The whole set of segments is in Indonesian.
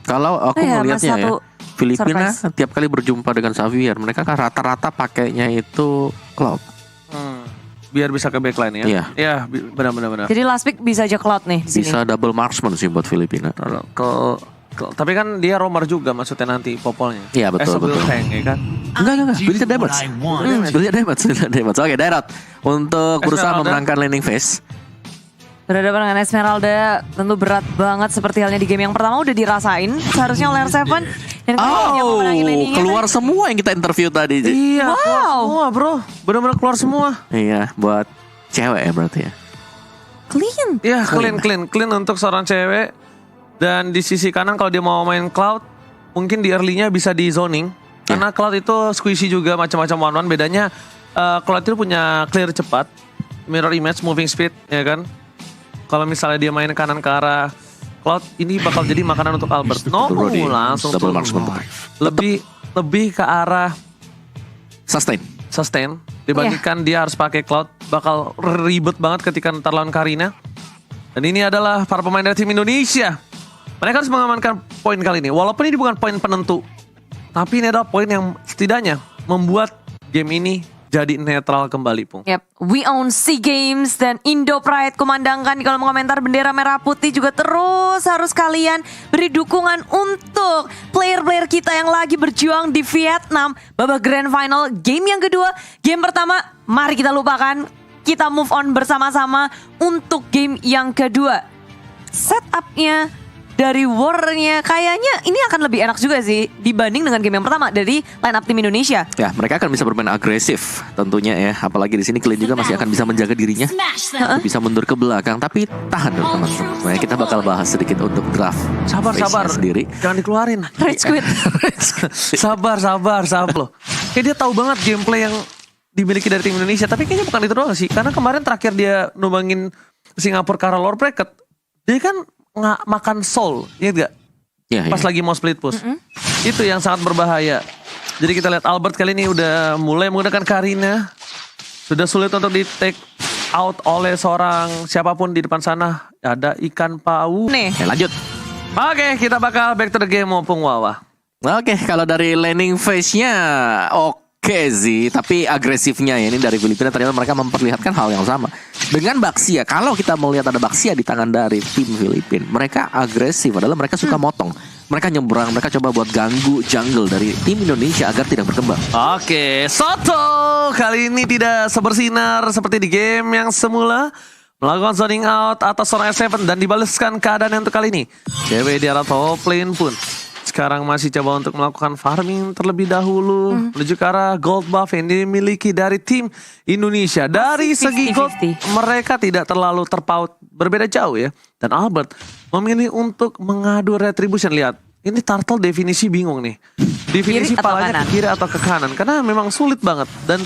Kalau aku melihatnya ya, Filipina surprise. tiap kali berjumpa dengan Xavier, mereka kan rata-rata pakainya itu Cloud. Biar bisa ke backline ya. Iya. Iya, benar. Jadi last pick bisa aja Cloud nih di sini. Bisa double marksman sih buat Filipina. Tapi kan dia roamer juga maksudnya nanti popolnya. Iya, betul. Tank ya kan. Enggak. Build damage. Oke, Dairot untuk berusaha Esmeralda memenangkan landing phase. Berhadapan dengan Esmeralda tentu berat banget seperti halnya di game yang pertama udah dirasain seharusnya oleh R7 dan dia memenangi landingnya. Keluar semua yang kita interview tadi. Iya, Wow. keluar semua bro. Benar-benar keluar semua. Iya, buat cewek ya berarti ya. Clean. Iya, clean untuk seorang cewek. Dan di sisi kanan kalau dia mau main Cloud, mungkin di early-nya bisa di zoning. Karena Cloud itu squishy juga macam-macam one-one. Bedanya Cloud itu punya clear cepat, mirror image, moving speed, ya kan. Kalau misalnya dia main kanan ke arah Cloud, ini bakal jadi makanan untuk Albert. Langsung double marksman. lebih ke arah sustain dibandingkan dia harus pakai Cloud, bakal ribet banget ketika ntar lawan Karina. Dan ini adalah para pemain dari tim Indonesia. Mereka harus mengamankan poin kali ini. Walaupun ini bukan poin penentu, tapi ini adalah poin yang setidaknya membuat game ini jadi netral kembali, Pung. Yep, we own SEA Games dan Indo Pride kumandangkan di kolom komentar bendera merah putih juga terus harus kalian beri dukungan untuk player-player kita yang lagi berjuang di Vietnam babak grand final game yang kedua. Game pertama mari kita lupakan, kita move on bersama-sama untuk game yang kedua. Setupnya dari war-nya kayaknya ini akan lebih enak juga sih dibanding dengan game yang pertama dari line up tim Indonesia. Ya, mereka akan bisa bermain agresif tentunya ya. Apalagi di sini Clean juga masih akan bisa menjaga dirinya. Bisa mundur ke belakang, tapi tahan dulu teman-teman. Nah, kita bakal bahas sedikit untuk draft. Sabar sendiri. Jangan dikeluarin. Rage quit. sabar loh. Kayak dia tahu banget gameplay yang dimiliki dari tim Indonesia, tapi kayaknya bukan itu doang sih. Karena kemarin terakhir dia numbangin Singapura ke arah lower bracket, dia kan nggak makan soul, ingat gak? Ya, Pas lagi mau split push. Itu yang sangat berbahaya. Jadi kita lihat Albert kali ini udah mulai menggunakan Karina. Sudah sulit untuk di take out oleh seorang siapapun di depan sana. Ada ikan pau. Nih. Oke, lanjut. Oke, kita bakal back to the game mumpung Wawa. Oke, kalau dari landing phase-nya oke sih, tapi agresifnya ya ini dari Filipina ternyata mereka memperlihatkan hal yang sama. Dengan Baxia, kalau kita melihat ada Baxia di tangan dari tim Filipina, mereka agresif adalah mereka suka motong. Mereka nyebrang, mereka coba buat ganggu jungle dari tim Indonesia agar tidak berkembang. Oke, Soto kali ini tidak sebersinar seperti di game yang semula. Melakukan zoning out atas seorang S7 dan dibalaskan keadaan untuk kali ini. Cewek di arah top lane pun sekarang masih coba untuk melakukan farming terlebih dahulu menuju ke arah gold buff yang dimiliki dari tim Indonesia. Dari segi gold mereka tidak terlalu terpaut, berbeda jauh ya. Dan Albert memilih untuk mengadu retribution. Lihat, ini Turtle definisi bingung nih. Definisi palanya ke kiri atau ke kanan karena memang sulit banget. Dan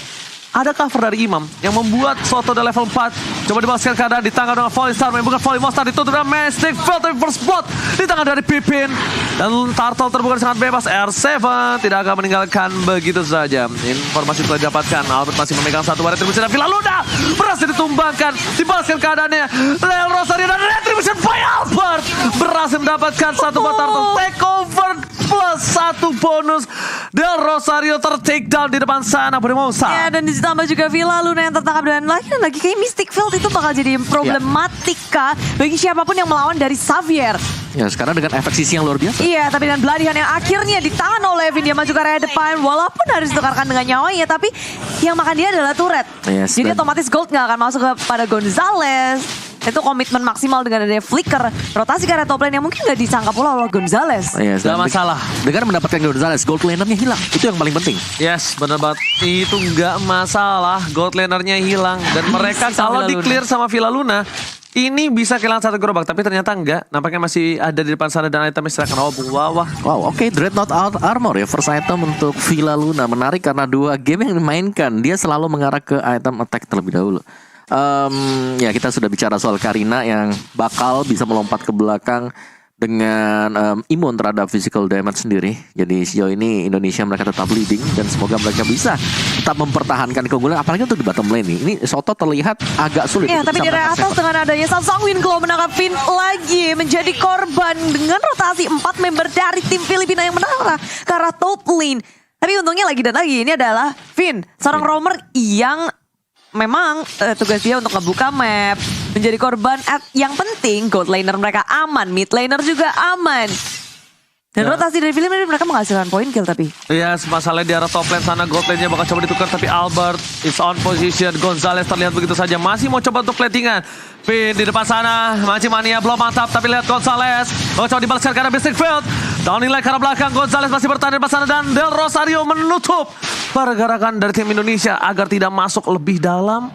ada cover dari Imam yang membuat Soto dari level 4. Coba dibalaskan keadaan di tangan dengan Volley Star. Bukan Volley Monster ditutup dengan Mystic Field. Tapi first blood di tangan dari Pipin. Dan Turtle terbuka sangat bebas. R7 tidak akan meninggalkan begitu saja. Informasi telah didapatkan. Albert masih memegang satu retribution. Dan Villaluna berhasil ditumbangkan. Dibalaskan keadaannya. Lel Rosario dan retribution by Albert. Berhasil mendapatkan satu buat Turtle. Take over plus satu bonus. Del Rosario ter-take down di depan sana. Berimosa. Ya, dan ditambah juga Villaluna yang tertangkap dan lagi kayak Mystic Field itu bakal jadi problematika bagi siapapun yang melawan dari Xavier. Ya, sekarang dengan efek sisi yang luar biasa. Iya, tapi dengan Bloody Hand yang akhirnya ditahan oleh Evin, dia maju ke area depan walaupun harus ditukarkan dengan nyawanya, tapi yang makan dia adalah turret. Yes, jadi otomatis gold nggak akan masuk kepada Gonzales. Itu komitmen maksimal dengan adanya flicker. Rotasi ke area top lane yang mungkin nggak disangka pula oleh Gonzales. Yes, Gak masalah. Dengan mendapatkan Gonzales, gold lanernya hilang. Itu yang paling penting. Yes, benar banget. Itu nggak masalah. Gold lanernya hilang. Dan mereka kalau di clear sama Villaluna, ini bisa kehilangan satu gerobak. Tapi ternyata enggak. Nampaknya masih ada di depan sana dan itemnya serahkan. Wow, oke. Dreadnought Armor ya. First item untuk Villaluna. Menarik karena dua game yang dimainkan, dia selalu mengarah ke item attack terlebih dahulu. Ya, kita sudah bicara soal Karina yang bakal bisa melompat ke belakang dengan imun terhadap physical damage sendiri. Jadi sejauh ini Indonesia mereka tetap leading dan semoga mereka bisa tetap mempertahankan keunggulan apalagi untuk di bottom lane nih. Ini Soto terlihat agak sulit. Ya, tapi di area atas dengan adanya Samsung Claw menangkap Finn lagi menjadi korban dengan rotasi 4 member dari tim Filipina yang menarah ke arah top lane. Tapi untungnya lagi dan lagi ini adalah Finn, seorang roamer yang memang tugas dia untuk ngebuka map, menjadi korban. Yang penting gold laner mereka aman, mid laner juga aman. Dan rotasi dari Filipina mereka menghasilkan poin kill tapi. Iya, masalahnya di arah top lane sana gold lane-nya bakal coba ditukar tapi Albert is on position. Gonzales terlihat begitu saja masih mau coba untuk platingan. Pin di depan sana, Mancing Mania belum mantap tapi lihat Gonzales. Oh, coba dibalaskan karena Mystic Field. Downing leg ke arah belakang, Gonzales masih bertahan di depan sana dan Del Rosario menutup pergerakan dari tim Indonesia agar tidak masuk lebih dalam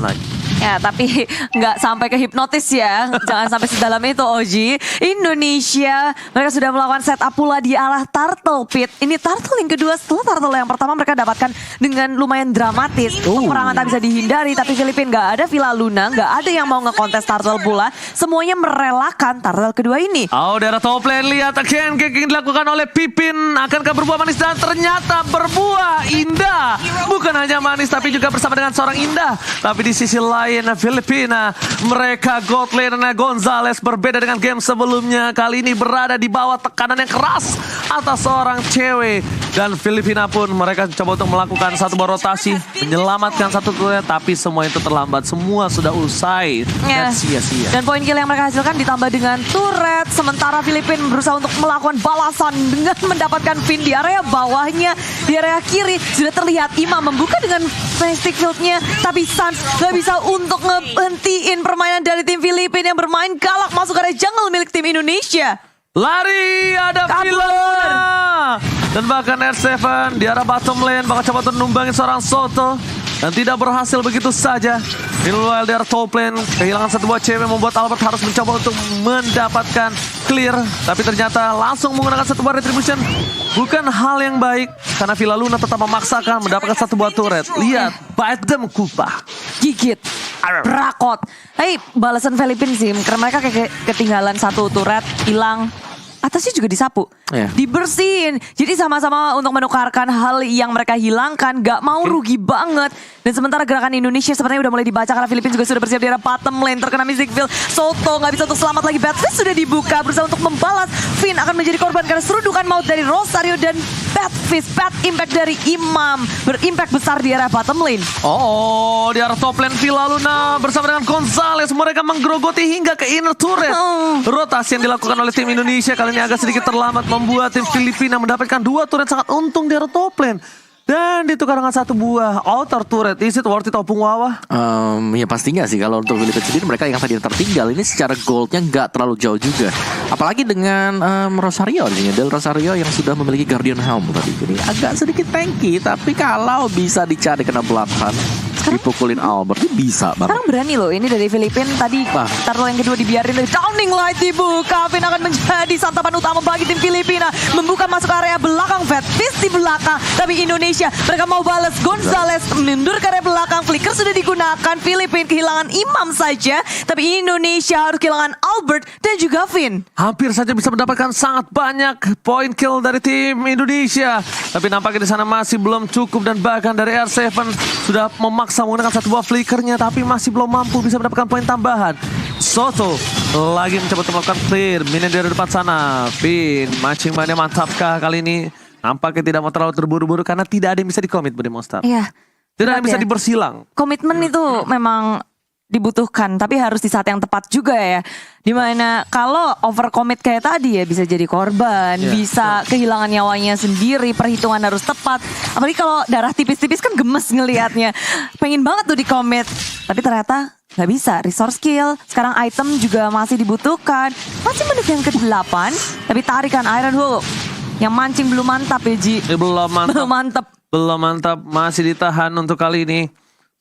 lagi. Ya, tapi nggak sampai ke hipnotis ya. Jangan sampai sedalam itu, Oji. Indonesia, mereka sudah melakukan setup pula di arah Turtle Pit. Ini Turtle yang kedua setelah Turtle yang pertama mereka dapatkan dengan lumayan dramatis. Peperangan tak bisa dihindari, tapi Filipina nggak ada Villa Luna, nggak ada yang mau ngekontes Turtle pula. Semuanya merelakan Turtle kedua ini. Oh, dari top lane lihat again kicking dilakukan oleh Pipin. Akankah berbuah manis dan ternyata berbuah indah. Bukan hanya manis tapi juga bersama dengan seorang indah. Tapi di sisi lain Filipina, mereka gold lane Gonzales berbeda dengan game sebelumnya. Kali ini berada di bawah tekanan yang keras atas seorang cewek. Dan Filipina pun mereka coba untuk melakukan satu buah rotasi, menyelamatkan satu turret, tapi semua itu terlambat. Semua sudah usai dan sia-sia. Dan poin kill yang mereka hasilkan ditambah dengan turret. Sementara Filipina berusaha untuk melakukan balasan dengan mendapatkan pin di area bawahnya. Di area kiri sudah terlihat Imam membuka dengan Mystic Field-nya. Tapi Sans gak bisa untuk ngehentiin permainan dari tim Filipina yang bermain galak masuk area jungle milik tim Indonesia. Lari, ada Villa. Dan bahkan R7 di arah bottom lane bakal coba untuk numbangin seorang Soto. Dan tidak berhasil begitu saja. Meanwhile di arah top lane kehilangan satu buah cewek membuat Albert harus mencoba untuk mendapatkan clear. Tapi ternyata langsung menggunakan satu buah retribution. Bukan hal yang baik. Karena Villa Luna tetap memaksakan mendapatkan satu buah turret. Lihat, bite them Kupa. Gigit. Rakot. Tapi balasan Filipina sih, karena mereka kayak ketinggalan satu turret, hilang. Atasnya juga disapu, dibersihin. Jadi sama-sama untuk menukarkan hal yang mereka hilangkan, gak mau rugi banget. Dan sementara gerakan Indonesia sepertinya udah mulai dibaca karena Filipina juga sudah bersiap di arah bottom lane. Terkena Mystic Field, Soto gak bisa untuk selamat lagi. Batfist sudah dibuka, berusaha untuk membalas. Finn akan menjadi korban karena serudukan maut dari Rosario dan Batfist. Bad impact dari Imam, berimpact besar di arah bottom lane. Oh, di arah top lane Villa Luna bersama dengan Gonzales. Mereka menggerogoti hingga ke inner turret. Rotasi yang dilakukan oleh tim Indonesia kali ini agak sedikit terlambat membuat tim Filipina mendapatkan dua turret sangat untung di arah top lane. Dan ditukar dengan satu buah outer turret. Is it worth it Opung Wawa? Ya pastinya sih kalau untuk Filipina sendiri mereka yang tadi tertinggal ini secara goldnya nggak terlalu jauh juga. Apalagi dengan Rosario artinya Del Rosario yang sudah memiliki Guardian Helm tadi. Jadi agak sedikit tanky tapi kalau bisa dicari kena belakang dipukulin Albert ini bisa banget. Sekarang berani loh ini dari Filipina tadi. Turtle yang kedua dibiarin dari Downing Light dibuka. Finn akan menjadi santapan utama bagi tim Filipina. Membuka masuk area belakang. Batfist di belakang. Tapi Indonesia mereka mau balas. Gonzales mundur ke area belakang. Flicker sudah digunakan. Filipina kehilangan Imam saja. Tapi Indonesia harus kehilangan Albert dan juga Finn. Hampir saja bisa mendapatkan sangat banyak poin kill dari tim Indonesia. Tapi nampaknya di sana masih belum cukup dan bahkan dari R7 sudah memaksa menggunakan satu buah flickernya tapi masih belum mampu bisa mendapatkan poin tambahan. Soto lagi mencoba untuk melakukan clear. Minion dari depan sana. Pin, Mancing Mania mantapkah kali ini? Nampaknya tidak mau terlalu terburu-buru karena tidak ada yang bisa dikomit Budi Monster. Iya. Tidak ada yang bisa dibersilang. Komitmen itu memang dibutuhkan tapi harus di saat yang tepat juga ya. Dimana kalau overcommit kayak tadi ya bisa jadi korban, bisa kehilangan nyawanya sendiri, perhitungan harus tepat. Apalagi kalau darah tipis-tipis kan gemes ngelihatnya. Pengen banget tuh di-commit, tapi ternyata nggak bisa. Resource skill, sekarang item juga masih dibutuhkan. Masih menit yang ke-8, tapi tarikan Iron Hook. Yang mancing belum mantap ya Ji. Belum mantap. Belum mantap. Belum mantap, masih ditahan untuk kali ini.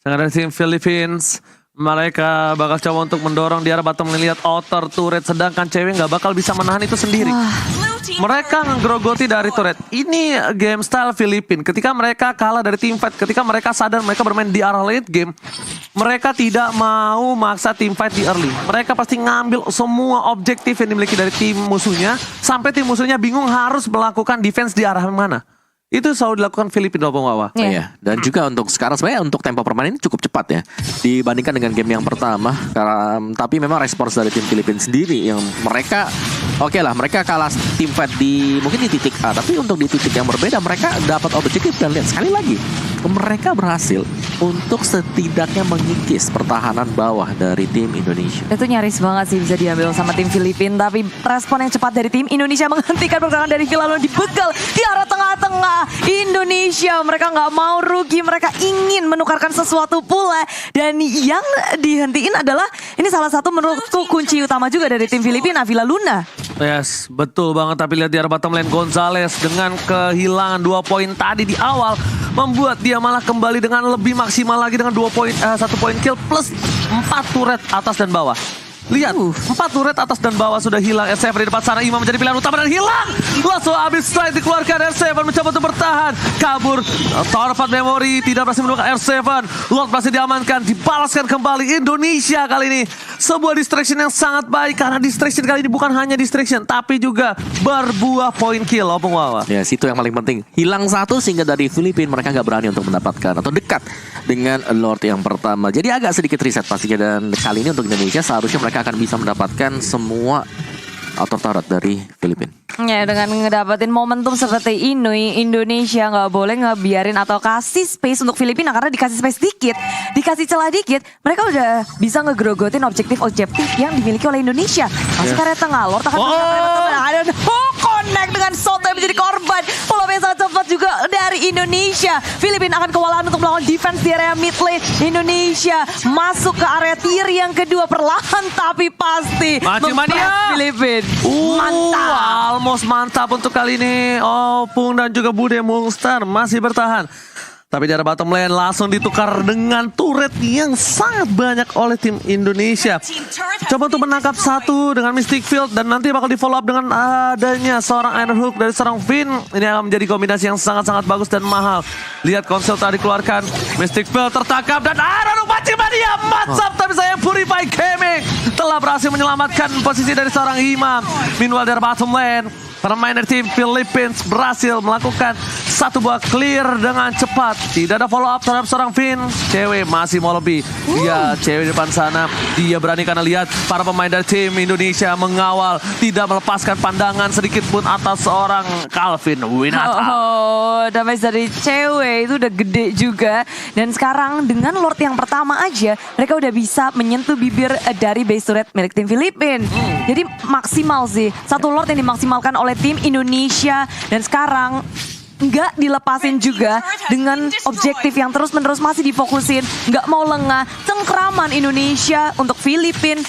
Sangat dari tim Philippines. Mereka bakal coba untuk mendorong di arah bottom lane. Lihat outer turret sedangkan cewek nggak bakal bisa menahan itu sendiri. mereka ngegrogoti dari turret. Ini game style Filipina. Ketika mereka kalah dari team fight, ketika mereka sadar mereka bermain di arah late game, mereka tidak mau maksa team fight di early. Mereka pasti ngambil semua objektif yang dimiliki dari tim musuhnya, sampai tim musuhnya bingung harus melakukan defense di arah mana. Itu selalu dilakukan Filipina, Bang Wawa. Iya. Dan juga untuk sekarang sebenarnya untuk tempo permainan ini cukup cepat ya dibandingkan dengan game yang pertama. Tapi memang respons dari tim Filipina sendiri yang mereka oke lah, mereka kalah tim fight mungkin di titik A, tapi untuk di titik yang berbeda mereka dapat objektif dan lihat sekali lagi mereka berhasil untuk setidaknya mengikis pertahanan bawah dari tim Indonesia. Itu nyaris banget sih bisa diambil sama tim Filipina, tapi respon yang cepat dari tim Indonesia menghentikan pertahanan dari Villa dibegal di arah tengah-tengah Indonesia. Mereka nggak mau rugi, mereka ingin menukarkan sesuatu pula, dan yang dihentiin adalah ini salah satu menurutku kunci utama juga dari tim Filipina, Villa Luna. Yes, betul banget. Tapi lihat di arah bottom lane, Gonzales dengan kehilangan 2 poin tadi di awal membuat dia malah kembali dengan lebih maksimal lagi dengan 1 poin kill plus 4 turret atas dan bawah. Lihat, 4 turret atas dan bawah sudah hilang. R7 di depan sana, Imam menjadi pilihan utama dan hilang. Langsung habis strike dikeluarkan, R7 mencoba untuk bertahan. Kabur, Torvat Memory tidak berhasil menemukan R7. Lord berhasil diamankan, dibalaskan kembali Indonesia kali ini. Sebuah distraction yang sangat baik, karena distraction kali ini bukan hanya distraction, tapi juga berbuah poin kill, Opung Wawa. Ya, situ yang paling penting. Hilang satu sehingga dari Filipina mereka nggak berani untuk mendapatkan atau dekat dengan Lord yang pertama. Jadi agak sedikit reset pastinya, dan kali ini untuk Indonesia seharusnya mereka akan bisa mendapatkan semua auto turret dari Filipina. Ya, dengan ngedapetin momentum seperti ini, Indonesia nggak boleh ngebiarin atau kasih space untuk Filipina, karena dikasih space dikit, dikasih celah dikit, mereka udah bisa ngegrogotin objektif-objektif yang dimiliki oleh Indonesia. Masih karya tengah, Lord akan ada connect dengan Soto yang menjadi korban. Follow yang sangat cepat juga dari Indonesia. Filipina akan kewalahan untuk melakukan defense di area mid lane. Indonesia masuk ke area tier yang kedua perlahan tapi pasti. Mania Filipina. Mantap. Almost mantap untuk kali ini. Opung dan juga Bude Monster masih bertahan. Tapi di arah bottom lane langsung ditukar dengan turret yang sangat banyak oleh tim Indonesia. Coba untuk menangkap satu dengan Mystic Field, dan nanti bakal di follow up dengan adanya seorang Iron Hook dari seorang Finn. Ini akan menjadi kombinasi yang sangat-sangat bagus dan mahal. Lihat konsel tadi keluarkan, Mystic Field tertangkap dan Iron Hook Mancing Mania mantap. Tapi sayang Purify Gaming telah berhasil menyelamatkan posisi dari seorang Imam. Meanwhile dari bottom lane, permainan tim Philippines berhasil melakukan satu buah clear dengan cepat. Tidak ada follow up terhadap seorang Finn. Cewek masih mau lebih. Dia cewek di depan sana. Dia berani karena lihat para pemain dari tim Indonesia mengawal. Tidak melepaskan pandangan sedikit pun atas seorang Calvin Winata. Damage dari cewek itu udah gede juga. Dan sekarang dengan Lord yang pertama aja, mereka udah bisa menyentuh bibir dari base turret milik tim Filipina. Jadi maksimal sih. Satu Lord yang dimaksimalkan oleh tim Indonesia, dan sekarang nggak dilepasin juga dengan objektif yang terus-menerus masih difokusin, nggak mau lengah. Cengkraman Indonesia untuk Filipina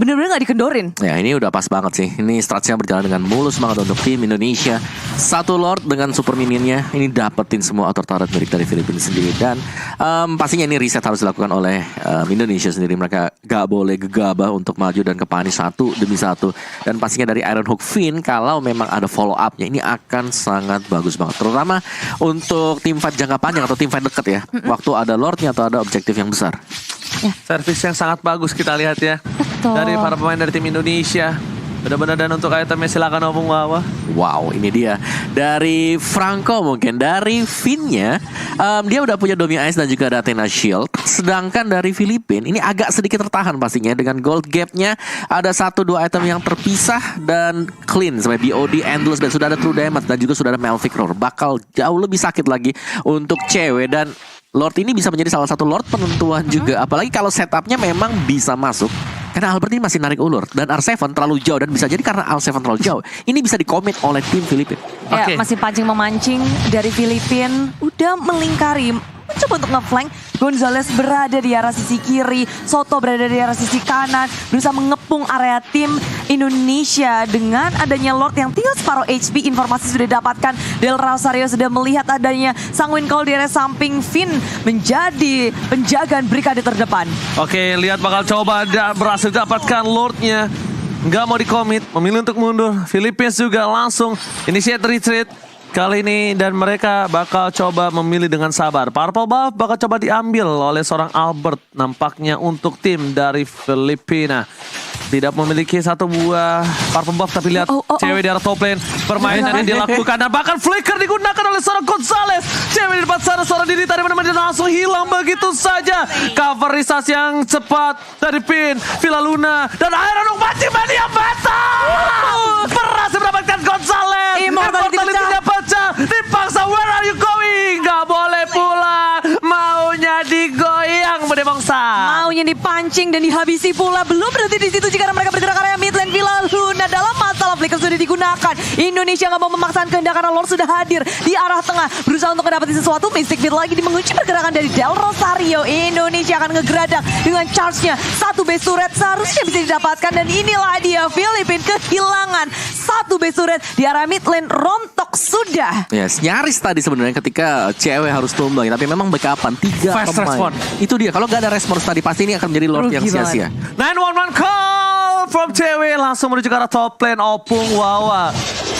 bener-bener nggak dikendorin. Ya, ini udah pas banget sih. Ini stratnya berjalan dengan mulus banget untuk tim Indonesia. Satu Lord dengan super minionnya ini dapetin semua auto turret milik dari Filipina sendiri. Dan pastinya ini reset harus dilakukan oleh Indonesia sendiri. Mereka gak boleh gegabah untuk maju dan kepanis satu demi satu. Dan pastinya dari Iron Hook Finn, kalau memang ada follow up-nya, ini akan sangat bagus banget. Terutama untuk tim fight jangka panjang atau tim fight deket ya. Waktu ada Lordnya atau ada objektif yang besar. Ya. Servis yang sangat bagus kita lihat ya. Betul. Dari para pemain dari tim Indonesia. Benar-benar, dan untuk itemnya silakan Opung Wawa. Wow, ini dia dari Franco mungkin. Dari Finn-nya dia udah punya Domi Ice dan juga ada Athena Shield. Sedangkan dari Filipina ini agak sedikit tertahan pastinya. Dengan gold gap-nya ada 1-2 item yang terpisah dan clean. Sampai BOD, Endless, dan sudah ada True Damage, dan juga sudah ada Melvic Roar. Bakal jauh lebih sakit lagi untuk cewek, dan Lord ini bisa menjadi salah satu Lord penentuan juga. Apalagi kalau setupnya memang bisa masuk. Karena Albert ini masih narik ulur. Dan R7 terlalu jauh. Dan bisa jadi karena R7 terlalu jauh, ini bisa dikomit oleh tim Filipina. Ya, masih pancing-memancing dari Filipina. Udah melingkari, mencoba untuk nge-flank. Gonzales berada di arah sisi kiri, Soto berada di arah sisi kanan, berusaha mengepung area tim Indonesia. Dengan adanya Lord yang tinggal separuh HP, informasi sudah didapatkan. Del Rosario sudah melihat adanya Sangwin Call di area samping Finn menjadi penjagaan brigade terdepan. Oke, lihat bakal coba berhasil dapatkan Lordnya. nggak mau dikomit, memilih untuk mundur. Philippines juga langsung initiate retreat kali ini dan mereka bakal coba memilih dengan sabar. Purple buff bakal coba diambil oleh seorang Albert nampaknya untuk tim dari Filipina. Tidak memiliki satu buah purple buff tapi lihat cewek di arah top lane. Permainan yang dilakukan dan bahkan flicker digunakan oleh seorang Gonzales. Cewek di depan sana seorang diri tadi mana-mana langsung hilang begitu saja. Coverisasi yang cepat dari Pin, Villa Luna dan Iron Maci Mania batal. Berhasil mendapatkan Gonzales. Immortality-nya pecah. Dipaksa, where are you going? Gak boleh pulang. Maunya digoyang Bude Bangsa. Maunya dipancing dan dihabisi pula. Belum berhenti di situ jika mereka bergerak area mid lane. Villa Luna dalam masalah flicker sudah digunakan. Indonesia nggak mau memaksakan kehendak karena Lord sudah hadir di arah tengah. Berusaha untuk mendapati sesuatu. Mystic Beat lagi mengunci pergerakan dari Del Rosario. Indonesia akan ngegeradak dengan charge-nya. Satu base turret seharusnya bisa didapatkan. Dan inilah dia Filipina kehilangan satu base turret di arah mid lane. Rontok sudah. Yes, nyaris tadi sebenarnya ketika cewek harus tumbang. Tapi memang backupan 3 Fast pemain. respon. Itu dia, kalau gak ada respons tadi pasti ini akan menjadi Lord yang Rugi sia-sia. 911 call from cewek langsung menuju ke arah top lane. Opung Wawa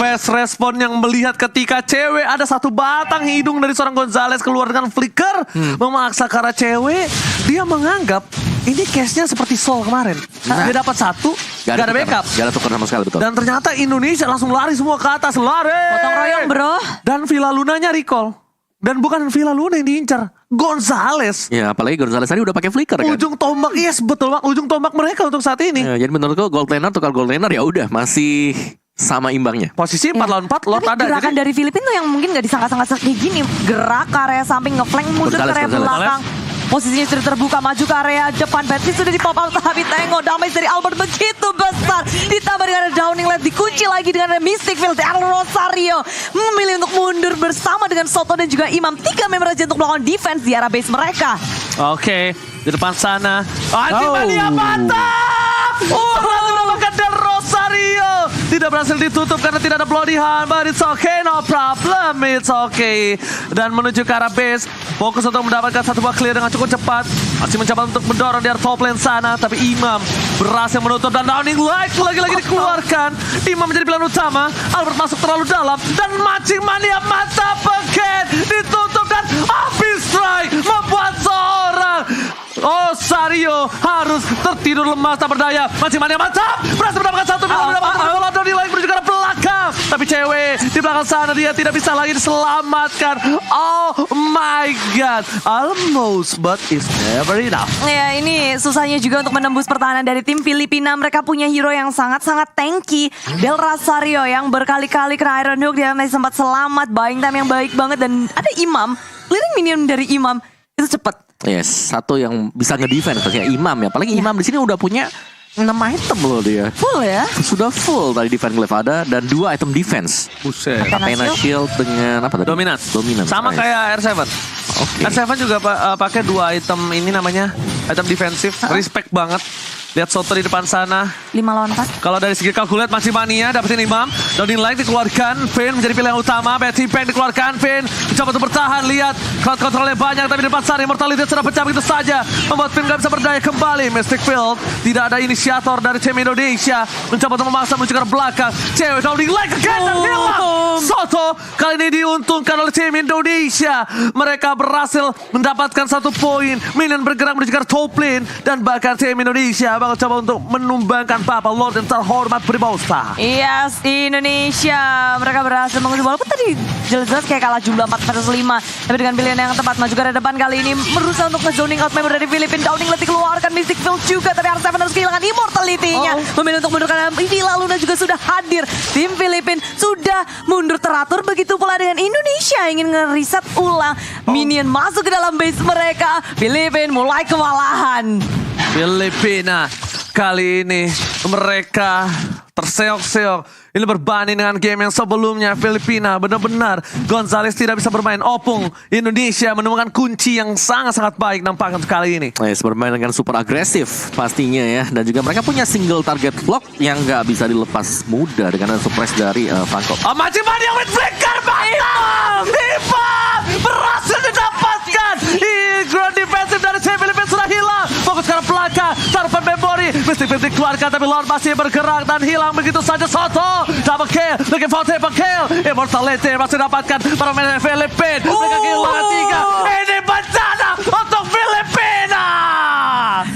fast respon yang melihat ketika cewek ada satu batang hidung dari seorang Gonzales keluar dengan flicker memaksa ke arah cewek. Dia menganggap ini case-nya seperti Soul kemarin. Dia dapat satu, gak ada backup. Gak ada tukar sama sekali, betul. Dan ternyata Indonesia langsung lari semua ke atas. Lari. Potong royong bro. Dan Villa Lunanya recall. Dan bukan Villa Luna yang diincar, Gonzales. Ya, apalagi Gonzales tadi udah pakai flicker kan. Ujung tombak, yes betul Pak. Ujung tombak mereka untuk saat ini. Ya, jadi menurutku gold laner tukar gold laner ya udah masih sama imbangnya. Posisi 4 lawan 4, Lord Tapi ada. gerakan dari Filipina tuh yang mungkin gak disangka-sangka kayak gini. Gerak ke area samping, ngeflank mundur ke area Gonzales. belakang. Posisinya sudah terbuka, maju ke area depan. Betsy sudah di-pop out, tapi tengok damage dari Albert begitu besar. Ditambah dengan ada Downing Led, dikunci lagi dengan ada Mystic Field. Del Rosario memilih untuk mundur bersama dengan Soto dan juga Imam. 3 member aja untuk melakukan defense di arah base mereka. Oke, di depan sana. Antimania mantap! Berhasil mendapatkan Del Rosario. Tidak berhasil ditutup karena tidak ada bloody hand. But it's okay, no problem. It's okay. Dan menuju ke arah base. Fokus untuk mendapatkan satu buah clear dengan cukup cepat. Masih mencoba untuk mendorong di arah top lane sana. Tapi Imam berhasil menutup dan Downing Light lagi-lagi dikeluarkan. Imam menjadi pilihan utama. Albert masuk terlalu dalam. Dan Mancing Mania mantap again. Ditutup dan habis strike. Membuat seorang Rosario harus tertidur lemas tak berdaya. Mancing Mania mantap. Berhasil mendapatkan satu. Downing Light menuju ke arah belakang. Tapi cewek di belakang sana dia tidak bisa lagi diselamatkan. Oh my god. Almost but it's never enough. Ya ini susahnya juga untuk menembus pertahanan dari tim Filipina. Mereka punya hero yang sangat-sangat tanky. Del Rosario yang berkali-kali kena Iron Hook. Dia masih sempat selamat. Buying time yang baik banget. Dan ada Imam. Clearing minion dari Imam. Itu cepet. Yes, satu yang bisa ngedefense pastinya Imam ya. Apalagi Imam di sini udah punya 6 item loh dia. Full ya. Sudah full tadi defense glaive ada dan 2 item defense. Buset. Athena Shield dengan apa tadi? Dominance. Sama Nice. kayak R7. Oke. R7 juga pakai 2 item ini namanya item defensif. Respect banget. Lihat Soto di depan sana. 5 lawan 4. Kalau dari segi kalkulat masih Mania dapetin Imam. Downing Light dikeluarkan. Finn menjadi pilihan utama. Betty Peng dikeluarkan. Finn mencoba untuk bertahan. Lihat crowd controlnya banyak. Tapi di depan sana Immortality sudah pecah begitu saja. Membuat Finn gak bisa berdaya kembali. Mystic Field. Tidak ada inisiator dari tim Indonesia. Mencoba untuk memaksa menuju ke belakang. Cewek Downing Light again dan hilang. Soto kali ini diuntungkan oleh tim Indonesia. Mereka berhasil mendapatkan 1 poin. Minion bergerak menuju ke top lane. Dan bahkan tim Indonesia bakal coba untuk menumbangkan Papa Lord yang terhormat Pribausta. Yes, Indonesia. Mereka berhasil menguji walaupun tadi jelas-jelas kayak kalah jumlah 4 versus 5. Tapi dengan pilihan yang tepat maju ke depan kali ini berusaha untuk nge-zoning out member dari Filipina. Downing Light dikeluarkan, Mystic Field juga. Tapi R7 harus kehilangan immortality-nya. Memilih untuk mundur karena Villa Luna juga sudah hadir. Tim Filipina sudah mundur teratur. Begitu pula dengan Indonesia ingin nge-reset ulang. Minion masuk ke dalam base mereka. Filipina mulai kewalahan. Filipina kali ini mereka terseok-seok. Ini berbanding dengan game yang sebelumnya. Filipina benar-benar Gonzales tidak bisa bermain. Opung Indonesia menemukan kunci yang sangat-sangat baik nampaknya kali ini. Yes, bermain dengan super agresif pastinya ya. Dan juga mereka punya single target block yang nggak bisa dilepas mudah dengan suppress dari Franco. Mancing Mania with flicker mantap! Imam berhasil didapatkan. Ground defensive dari tim Filipina sudah hilang. Fokus ke arah belakang. Taruhan memori. Mistik keluarkan tapi Lord masih bergerak dan hilang begitu saja. Soto double kill, looking for triple kill. Immortality masih dapatkan para pemain Filipina. Mereka kehilangan 3. Ini bencana untuk Filipina.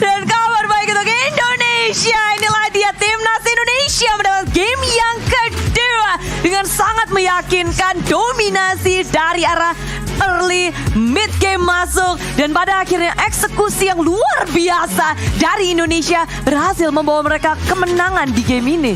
Dan kabar baik untuk Indonesia. Inilah dia timnas Indonesia mendapat game yang kedua dengan sangat meyakinkan, dominasi dari arah early mid game masuk, dan pada akhirnya eksekusi yang luar biasa dari Indonesia berhasil membawa mereka kemenangan di game ini.